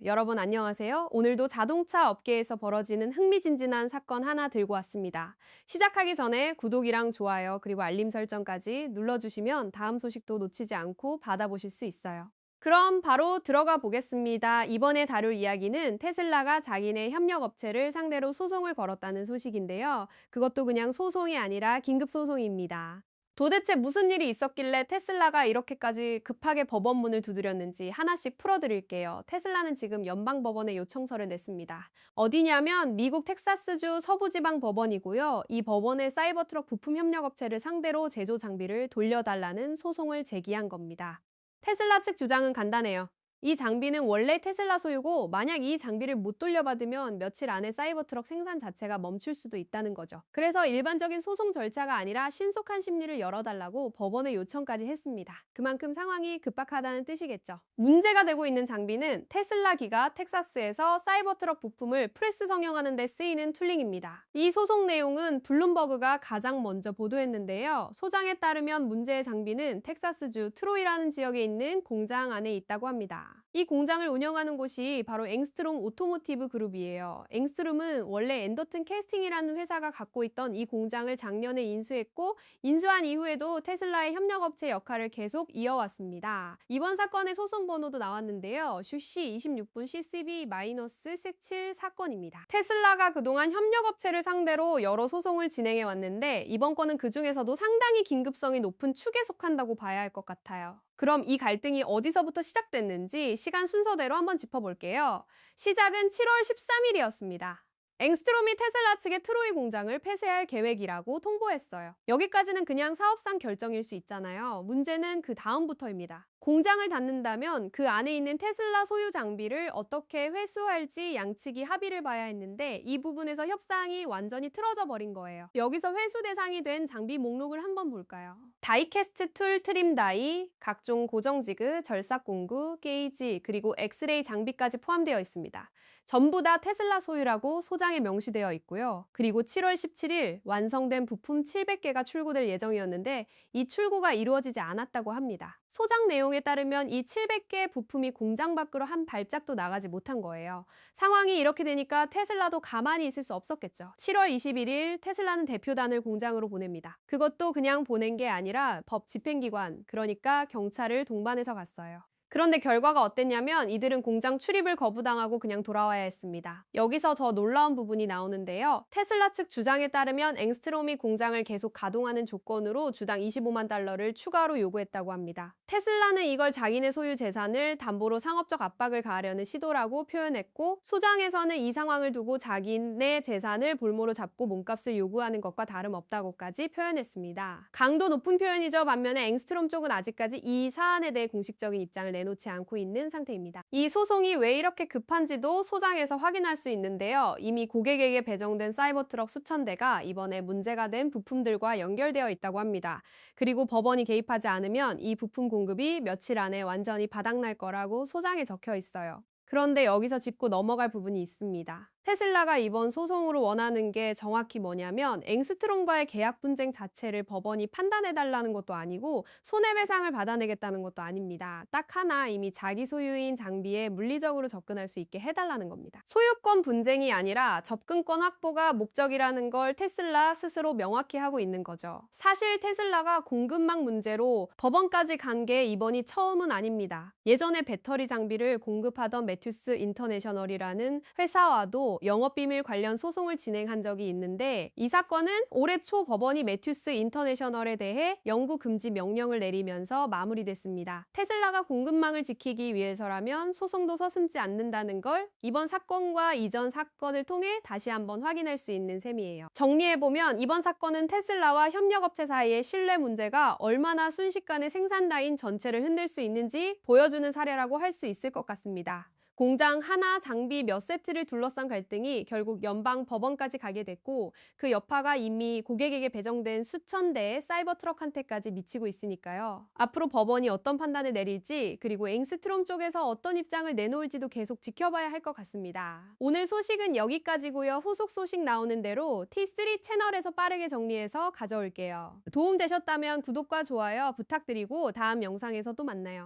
여러분 안녕하세요. 오늘도 자동차 업계에서 벌어지는 흥미진진한 사건 하나 들고 왔습니다. 시작하기 전에 구독이랑 좋아요 그리고 알림 설정까지 눌러주시면 다음 소식도 놓치지 않고 받아보실 수 있어요. 그럼 바로 들어가 보겠습니다. 이번에 다룰 이야기는 테슬라가 자기네 협력업체를 상대로 소송을 걸었다는 소식인데요. 그것도 그냥 소송이 아니라 긴급소송입니다. 도대체 무슨 일이 있었길래 테슬라가 이렇게까지 급하게 법원문을 두드렸는지 하나씩 풀어드릴게요. 테슬라는 지금 연방법원에 요청서를 냈습니다. 어디냐면 미국 텍사스주 서부지방 법원이고요. 이 법원에 사이버트럭 부품 협력업체를 상대로 제조 장비를 돌려달라는 소송을 제기한 겁니다. 테슬라 측 주장은 간단해요. 이 장비는 원래 테슬라 소유고 만약 이 장비를 못 돌려받으면 며칠 안에 사이버트럭 생산 자체가 멈출 수도 있다는 거죠. 그래서 일반적인 소송 절차가 아니라 신속한 심리를 열어달라고 법원에 요청까지 했습니다. 그만큼 상황이 급박하다는 뜻이겠죠. 문제가 되고 있는 장비는 테슬라 기가 텍사스에서 사이버트럭 부품을 프레스 성형하는 데 쓰이는 툴링입니다. 이 소송 내용은 블룸버그가 가장 먼저 보도했는데요. 소장에 따르면 문제의 장비는 텍사스주 트로이라는 지역에 있는 공장 안에 있다고 합니다. 이 공장을 운영하는 곳이 바로 앵스트롬 오토모티브 그룹이에요. 앵스트롬은 원래 앤더튼 캐스팅이라는 회사가 갖고 있던 이 공장을 작년에 인수했고, 인수한 이후에도 테슬라의 협력업체 역할을 계속 이어왔습니다. 이번 사건의 소송 번호도 나왔는데요. 슈시 26분 CCB-17 사건입니다. 테슬라가 그동안 협력업체를 상대로 여러 소송을 진행해 왔는데 이번 건은 그 중에서도 상당히 긴급성이 높은 축에 속한다고 봐야 할 것 같아요. 그럼 이 갈등이 어디서부터 시작됐는지 시간 순서대로 한번 짚어볼게요. 시작은 7월 13일이었습니다. 앵스트롬이 테슬라 측의 트로이 공장을 폐쇄할 계획이라고 통보했어요. 여기까지는 그냥 사업상 결정일 수 있잖아요. 문제는 그 다음부터입니다. 공장을 닫는다면 그 안에 있는 테슬라 소유 장비를 어떻게 회수할지 양측이 합의를 봐야 했는데 이 부분에서 협상이 완전히 틀어져 버린 거예요. 여기서 회수 대상이 된 장비 목록을 한번 볼까요? 다이캐스트 툴 트림 다이, 각종 고정지그, 절삭 공구, 게이지, 그리고 엑스레이 장비까지 포함되어 있습니다. 전부 다 테슬라 소유라고 소장에 명시되어 있고요. 그리고 7월 17일 완성된 부품 700개가 출고될 예정이었는데 이 출고가 이루어지지 않았다고 합니다. 소장 내용에 따르면 이 700개 부품이 공장 밖으로 한 발짝도 나가지 못한 거예요. 상황이 이렇게 되니까 테슬라도 가만히 있을 수 없었겠죠. 7월 21일 테슬라는 대표단을 공장으로 보냅니다. 그것도 그냥 보낸 게 아니라 법 집행기관, 그러니까 경찰을 동반해서 갔어요. 그런데 결과가 어땠냐면 이들은 공장 출입을 거부당하고 그냥 돌아와야 했습니다. 여기서 더 놀라운 부분이 나오는데요. 테슬라 측 주장에 따르면 앵스트롬이 공장을 계속 가동하는 조건으로 주당 25만 달러를 추가로 요구했다고 합니다. 테슬라는 이걸 자기네 소유 재산을 담보로 상업적 압박을 가하려는 시도라고 표현했고, 소장에서는 이 상황을 두고 자기네 재산을 볼모로 잡고 몸값을 요구하는 것과 다름없다고까지 표현했습니다. 강도 높은 표현이죠. 반면에 앵스트롬 쪽은 아직까지 이 사안에 대해 공식적인 입장을 내놓지 않고 있는 상태입니다. 이 소송이 왜 이렇게 급한지도 소장에서 확인할 수 있는데요. 이미 고객에게 배정된 사이버트럭 수천 대가 이번에 문제가 된 부품들과 연결되어 있다고 합니다. 그리고 법원이 개입하지 않으면 이 부품 공급이 며칠 안에 완전히 바닥날 거라고 소장에 적혀 있어요. 그런데 여기서 짚고 넘어갈 부분이 있습니다. 테슬라가 이번 소송으로 원하는 게 정확히 뭐냐면 앵스트롬과의 계약 분쟁 자체를 법원이 판단해달라는 것도 아니고 손해배상을 받아내겠다는 것도 아닙니다. 딱 하나, 이미 자기 소유인 장비에 물리적으로 접근할 수 있게 해달라는 겁니다. 소유권 분쟁이 아니라 접근권 확보가 목적이라는 걸 테슬라 스스로 명확히 하고 있는 거죠. 사실 테슬라가 공급망 문제로 법원까지 간 게 이번이 처음은 아닙니다. 예전에 배터리 장비를 공급하던 매튜스 인터내셔널이라는 회사와도 영업비밀 관련 소송을 진행한 적이 있는데 이 사건은 올해 초 법원이 매튜스 인터내셔널에 대해 영구 금지 명령을 내리면서 마무리됐습니다. 테슬라가 공급망을 지키기 위해서라면 소송도 서슴지 않는다는 걸 이번 사건과 이전 사건을 통해 다시 한번 확인할 수 있는 셈이에요. 정리해보면 이번 사건은 테슬라와 협력업체 사이의 신뢰 문제가 얼마나 순식간에 생산 라인 전체를 흔들 수 있는지 보여주는 사례라고 할 수 있을 것 같습니다. 공장 하나, 장비 몇 세트를 둘러싼 갈등이 결국 연방 법원까지 가게 됐고, 그 여파가 이미 고객에게 배정된 수천 대의 사이버트럭한테까지 미치고 있으니까요. 앞으로 법원이 어떤 판단을 내릴지, 그리고 앵스트롬 쪽에서 어떤 입장을 내놓을지도 계속 지켜봐야 할 것 같습니다. 오늘 소식은 여기까지고요. 후속 소식 나오는 대로 T3 채널에서 빠르게 정리해서 가져올게요. 도움 되셨다면 구독과 좋아요 부탁드리고 다음 영상에서 또 만나요.